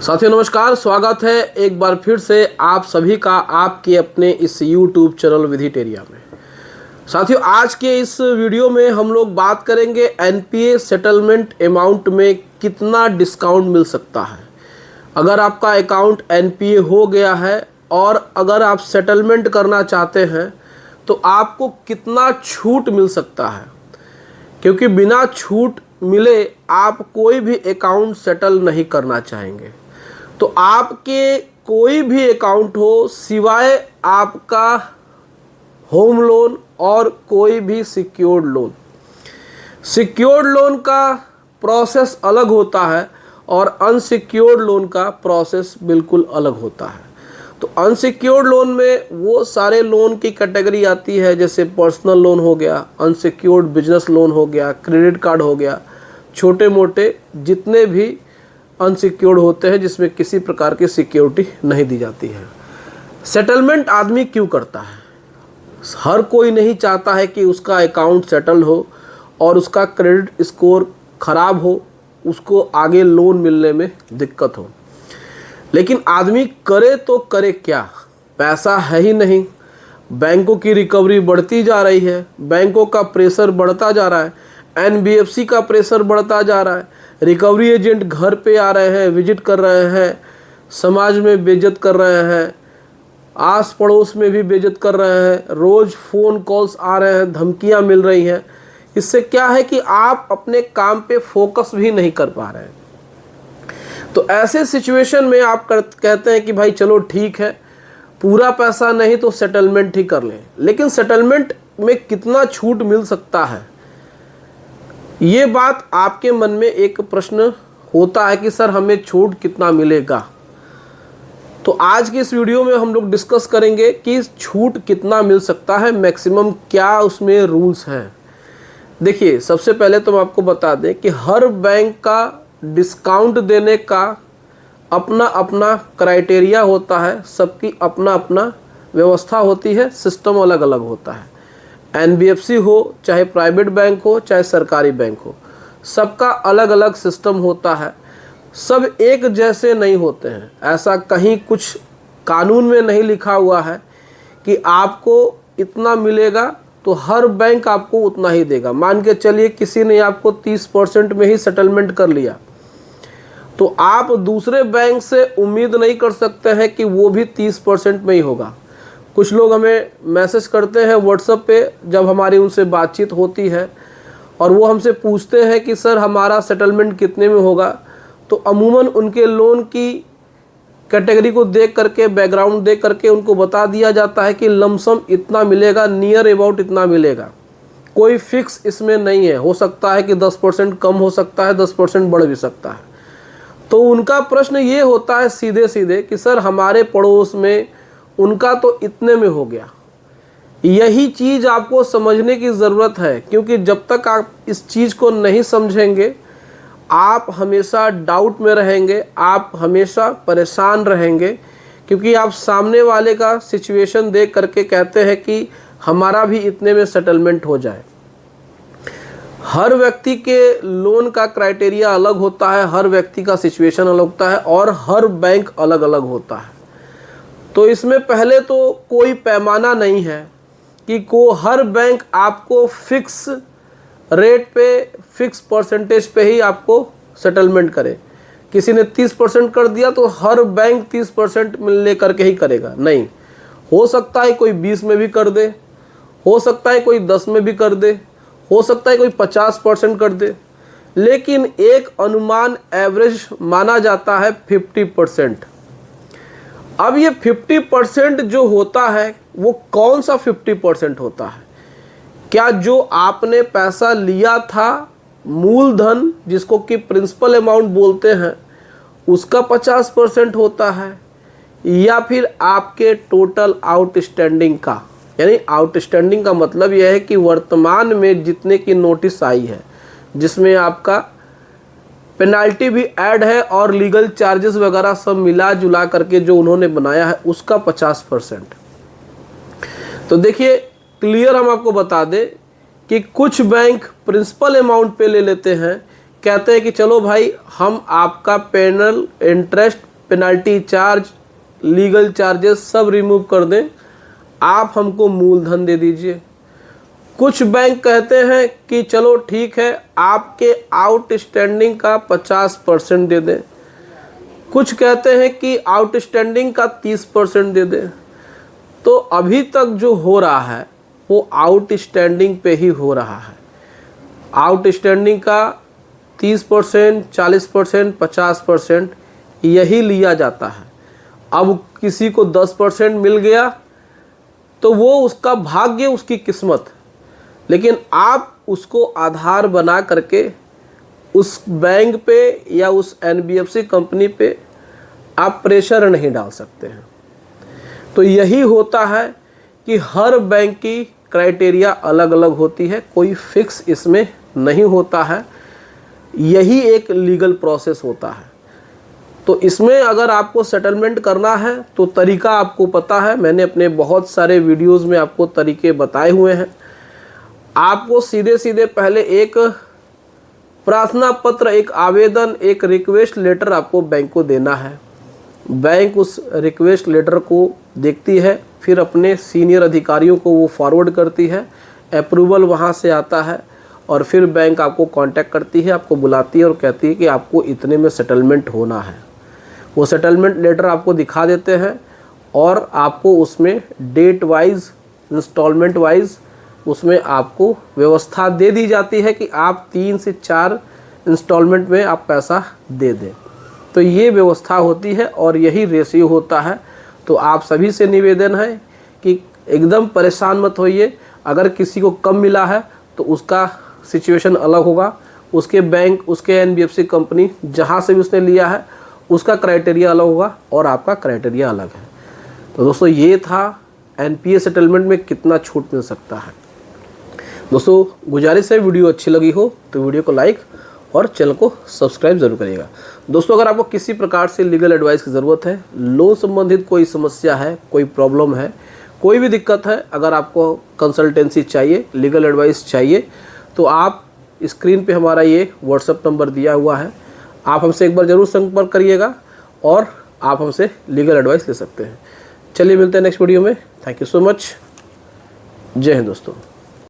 साथियों नमस्कार, स्वागत है एक बार फिर से आप सभी का आपके अपने इस YouTube चैनल विधिटेरिया में। साथियों आज के इस वीडियो में हम लोग बात करेंगे एनपीए सेटलमेंट अमाउंट में कितना डिस्काउंट मिल सकता है। अगर आपका अकाउंट एनपीए हो गया है और अगर आप सेटलमेंट करना चाहते हैं तो आपको कितना छूट मिल सकता है, क्योंकि बिना छूट मिले आप कोई भी अकाउंट सेटल नहीं करना चाहेंगे। तो आपके कोई भी अकाउंट हो सिवाय आपका होम लोन और कोई भी सिक्योर्ड लोन का प्रोसेस अलग होता है और अनसिक्योर्ड लोन का प्रोसेस बिल्कुल अलग होता है। तो अनसिक्योर्ड लोन में वो सारे लोन की कैटेगरी आती है, जैसे पर्सनल लोन हो गया, अनसिक्योर्ड बिजनेस लोन हो गया, क्रेडिट कार्ड हो गया, छोटे मोटे जितने भी अनसिक्योर्ड होते हैं जिसमें किसी प्रकार की सिक्योरिटी नहीं दी जाती है। सेटलमेंट आदमी क्यों करता है? हर कोई नहीं चाहता है कि उसका अकाउंट सेटल हो और उसका क्रेडिट स्कोर खराब हो, उसको आगे लोन मिलने में दिक्कत हो। लेकिन आदमी करे तो करे क्या? पैसा है ही नहीं, बैंकों की रिकवरी बढ़ती जा रही है, बैंकों का प्रेशर बढ़ता जा रहा है, एनबीएफसी का प्रेशर बढ़ता जा रहा है, रिकवरी एजेंट घर पे आ रहे हैं, विजिट कर रहे हैं, समाज में बेइज्जत कर रहे हैं, आस पड़ोस में भी बेइज्जत कर रहे हैं, रोज़ फ़ोन कॉल्स आ रहे हैं, धमकियां मिल रही हैं। इससे क्या है कि आप अपने काम पे फोकस भी नहीं कर पा रहे हैं। तो ऐसे सिचुएशन में आप कहते हैं कि भाई चलो ठीक है, पूरा पैसा नहीं तो सेटलमेंट ही कर लें। लेकिन सेटलमेंट में कितना छूट मिल सकता है, ये बात आपके मन में एक प्रश्न होता है कि सर हमें छूट कितना मिलेगा। तो आज की इस वीडियो में हम लोग डिस्कस करेंगे कि छूट कितना मिल सकता है, मैक्सिमम क्या उसमें रूल्स हैं। देखिए, सबसे पहले तो हम आपको बता दें कि हर बैंक का डिस्काउंट देने का अपना अपना क्राइटेरिया होता है, सबकी अपना अपना व्यवस्था होती है, सिस्टम अलग अलग होता है। एनबीएफसी हो, चाहे प्राइवेट बैंक हो, चाहे सरकारी बैंक हो, सबका अलग अलग सिस्टम होता है। सब एक जैसे नहीं होते हैं। ऐसा कहीं कुछ कानून में नहीं लिखा हुआ है कि आपको इतना मिलेगा तो हर बैंक आपको उतना ही देगा। मान के चलिए किसी ने आपको 30% में ही सेटलमेंट कर लिया, तो आप दूसरे बैंक से उम्मीद नहीं कर सकते हैं कि वो भी 30% में ही होगा। कुछ लोग हमें मैसेज करते हैं व्हाट्सएप पे, जब हमारी उनसे बातचीत होती है और वो हमसे पूछते हैं कि सर हमारा सेटलमेंट कितने में होगा, तो अमूमन उनके लोन की कैटेगरी को देख करके, बैकग्राउंड देख करके उनको बता दिया जाता है कि लमसम इतना मिलेगा, नियर अबाउट इतना मिलेगा। कोई फिक्स इसमें नहीं है। हो सकता है कि 10% कम हो सकता है, 10% बढ़ भी सकता है। तो उनका प्रश्न ये होता है सीधे सीधे कि सर हमारे पड़ोस में उनका तो इतने में हो गया। यही चीज़ आपको समझने की ज़रूरत है, क्योंकि जब तक आप इस चीज़ को नहीं समझेंगे आप हमेशा डाउट में रहेंगे, आप हमेशा परेशान रहेंगे, क्योंकि आप सामने वाले का सिचुएशन देख करके कहते हैं कि हमारा भी इतने में सेटलमेंट हो जाए। हर व्यक्ति के लोन का क्राइटेरिया अलग होता है, हर व्यक्ति का सिचुएशन अलग होता है और हर बैंक अलग अलग होता है। तो इसमें पहले तो कोई पैमाना नहीं है कि हर बैंक आपको फिक्स रेट पे, फिक्स परसेंटेज पे ही आपको सेटलमेंट करे। किसी ने 30% कर दिया तो हर बैंक 30% ले करके ही करेगा, नहीं। हो सकता है कोई 20 में भी कर दे, हो सकता है कोई 10 में भी कर दे, हो सकता है कोई 50% कर दे, लेकिन एक अनुमान एवरेज माना जाता है 50%। अब ये 50% जो होता है वो कौन सा 50% होता है? क्या जो आपने पैसा लिया था, मूलधन जिसको कि प्रिंसिपल अमाउंट बोलते हैं, उसका 50% होता है, या फिर आपके टोटल आउटस्टैंडिंग का? यानी आउटस्टैंडिंग का मतलब यह है कि वर्तमान में जितने की नोटिस आई है, जिसमें आपका पेनाल्टी भी ऐड है और लीगल चार्जेस वगैरह सब मिला जुला करके जो उन्होंने बनाया है, उसका 50%। तो देखिए, क्लियर हम आपको बता दें कि कुछ बैंक प्रिंसिपल अमाउंट पे ले लेते हैं, कहते हैं कि चलो भाई हम आपका penal interest penalty charge, legal charges सब रिमूव कर दें, आप हमको मूलधन दे दीजिए। कुछ बैंक कहते हैं कि चलो ठीक है, आपके आउटस्टैंडिंग का 50% दे दें, कुछ कहते हैं कि आउटस्टैंडिंग का 30% दे दें। तो अभी तक जो हो रहा है वो आउटस्टैंडिंग पे ही हो रहा है। आउटस्टैंडिंग का 30%, 40%, 50% यही लिया जाता है। अब किसी को 10% मिल गया तो वो उसका भाग्य, उसकी किस्मत, लेकिन आप उसको आधार बना करके उस बैंक पे या उस एनबीएफसी कंपनी पे आप प्रेशर नहीं डाल सकते हैं। तो यही होता है कि हर बैंक की क्राइटेरिया अलग अलग होती है, कोई फिक्स इसमें नहीं होता है। यही एक लीगल प्रोसेस होता है। तो इसमें अगर आपको सेटलमेंट करना है तो तरीका आपको पता है, मैंने अपने बहुत सारे वीडियोस में आपको तरीके बताए हुए हैं। आपको सीधे सीधे पहले एक प्रार्थना पत्र, एक आवेदन, एक रिक्वेस्ट लेटर आपको बैंक को देना है। बैंक उस रिक्वेस्ट लेटर को देखती है, फिर अपने सीनियर अधिकारियों को वो फॉरवर्ड करती है, अप्रूवल वहाँ से आता है और फिर बैंक आपको कांटेक्ट करती है, आपको बुलाती है और कहती है कि आपको इतने में सेटलमेंट होना है। वो सेटलमेंट लेटर आपको दिखा देते हैं और आपको उसमें डेट वाइज, इंस्टॉलमेंट वाइज उसमें आपको व्यवस्था दे दी जाती है कि आप 3 से 4 इंस्टॉलमेंट में आप पैसा दे दें। तो ये व्यवस्था होती है और यही रेशियो होता है। तो आप सभी से निवेदन है कि एकदम परेशान मत होइए। अगर किसी को कम मिला है तो उसका सिचुएशन अलग होगा, उसके बैंक, उसके एनबीएफसी कंपनी जहाँ से भी उसने लिया है उसका क्राइटेरिया अलग होगा और आपका क्राइटेरिया अलग है। तो दोस्तों ये था एनपीए सेटलमेंट में कितना छूट मिल सकता है। दोस्तों गुजारिश है, वीडियो अच्छी लगी हो तो वीडियो को लाइक और चैनल को सब्सक्राइब जरूर करिएगा। दोस्तों अगर आपको किसी प्रकार से लीगल एडवाइस की ज़रूरत है, लोन संबंधित कोई समस्या है, कोई प्रॉब्लम है, कोई भी दिक्कत है, अगर आपको कंसल्टेंसी चाहिए, लीगल एडवाइस चाहिए, तो आप स्क्रीन पे हमारा ये व्हाट्सएप नंबर दिया हुआ है, आप हमसे एक बार ज़रूर संपर्क करिएगा और आप हमसे लीगल एडवाइस ले सकते हैं। चलिए मिलते हैं नेक्स्ट वीडियो में। Thank you so much. जय हिंद दोस्तों।